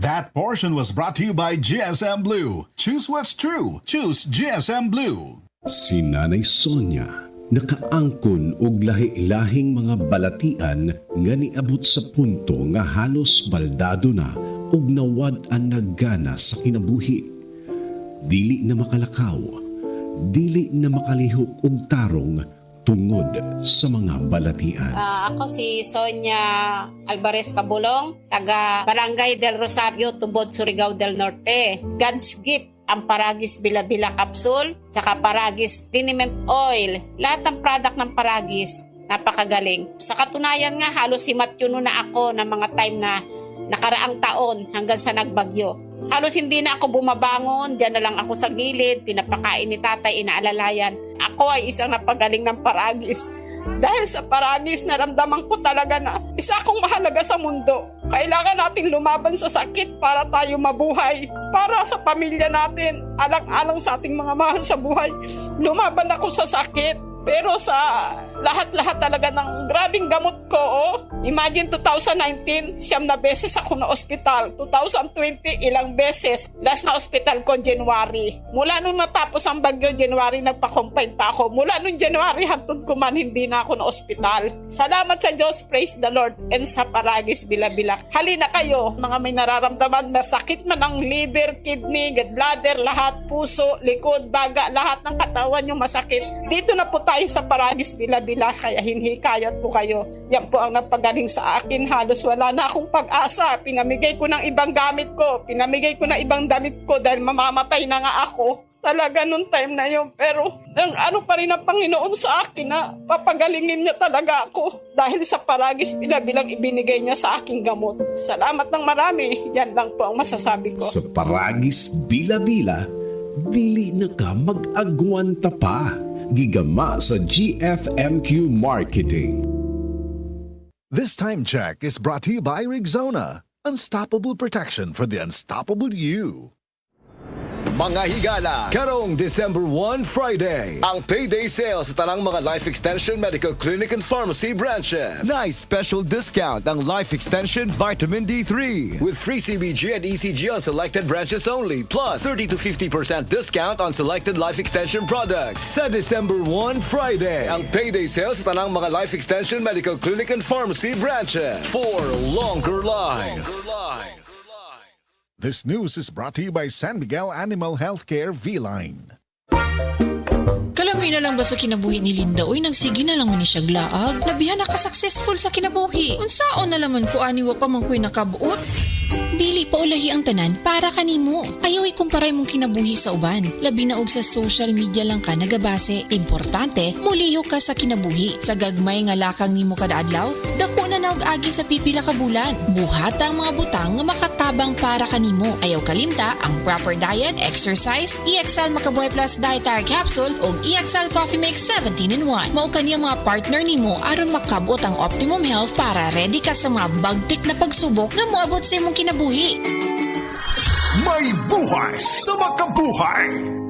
That portion was brought to you by GSM Blue. Choose what's true. Choose GSM Blue. Si Nanay Sonia nakaangkon og lahi-lahing mga balatian nga niabot sa punto nga halos baldado na ug nawad-an na gana sa kinabuhi. Dili na makalakaw, dili na makalihok og tarong tungod sa mga balatian. Ako si Sonia Alvarez Cabulong, taga Barangay del Rosario, Tubod, Surigao del Norte. God's gift ang Paragis Bila-Bila Capsule, saka Paragis Liniment Oil. Lahat ng product ng Paragis, napakagaling. Sa katunayan nga, halos himatyo na ako ng mga time na nakaraang taon hanggang sa nagbagyo. Halos hindi na ako bumabangon, diyan na lang ako sa gilid, pinapakain ni tatay, inaalalayan. Ako ay isang napagaling ng Paragis. Dahil sa Paragis, naramdaman ko talaga na isa akong mahalaga sa mundo. Kailangan natin lumaban sa sakit para tayo mabuhay. Para sa pamilya natin, alang-alang sa ating mga mahal sa buhay. Lumaban ako sa sakit. Pero sa lahat-lahat talaga ng grabing gamot ko, imagine 2019, 9 na beses ako na ospital. 2020, ilang beses. Last na ospital ko, January. Mula nung natapos ang bagyo, January, nagpa-confine pa ako. Mula nung January, hangtod ko man, hindi na ako na ospital. Salamat sa Diyos, praise the Lord, and sa Paragis Bila-Bila. Halina kayo, mga may nararamdaman na sakit man ang liver, kidney, gallbladder, lahat, puso, likod, baga, lahat ng katawan yung masakit. Dito na po tayo sa Paragis Bila-Bila, kaya hinhikayat po kayo. Yan po ang napagaling sa akin. Halos wala na akong pag-asa. Pinamigay ko ng ibang gamit ko. Pinamigay ko ng ibang damit ko dahil mamamatay na nga ako. Talaga nung time na yun. Pero ano pa rin ang Panginoon sa akin na papagalingin niya talaga ako. Dahil sa Paragis Bila-Bilang ibinigay niya sa aking gamot. Salamat ng marami. Yan lang po ang masasabi ko. Sa Paragis Bila-Bila, dili na ka mag-agwanta pa. Gigama sa GFMQ Marketing. This time check is brought to you by Rexona. Unstoppable protection for the unstoppable you. Mga higala, karong December 1 Friday, ang payday sale sa tanang mga Life Extension Medical Clinic and Pharmacy branches. Nice special discount ang Life Extension Vitamin D3 with free CBG and ECG on selected branches only, plus 30 to 50% discount on selected Life Extension products. Sa December 1 Friday, ang payday sale sa tanang mga Life Extension Medical Clinic and Pharmacy branches for longer life. This news is brought to you by San Miguel Animal Healthcare V-Line. Kalami na lang ba sa kinabuhi ni Linda? Uy, nagsige na lang man ni siya glaag. Labihan na ka-successful sa kinabuhi. Unsaon na laman ko aniwa pa man ko'y nakabuot? Dili pa ulahi ang tanan para kanimo. Ayaw ikumparay mong kinabuhi sa uban. Labi na og sa social media lang ka nagabase. Importante, muliyo ka sa kinabuhi. Sa gagmay nga lakang nimo kada adlaw, dako na naog agi sa pipila ka bulan. Buhat ang mga butang nga makatabang para kanimo. Ayaw kalimta ang proper diet, exercise, EXL Makabuhay Plus Dietary Capsule ug EXL Coffee Mix 17-in-1. Mao kaniyang mga partner nimo aron makabot ang optimum health para ready ka sa mga bagtik na pagsubok nga moabot sa imong kinabuhi. May buhay sa makabuhay!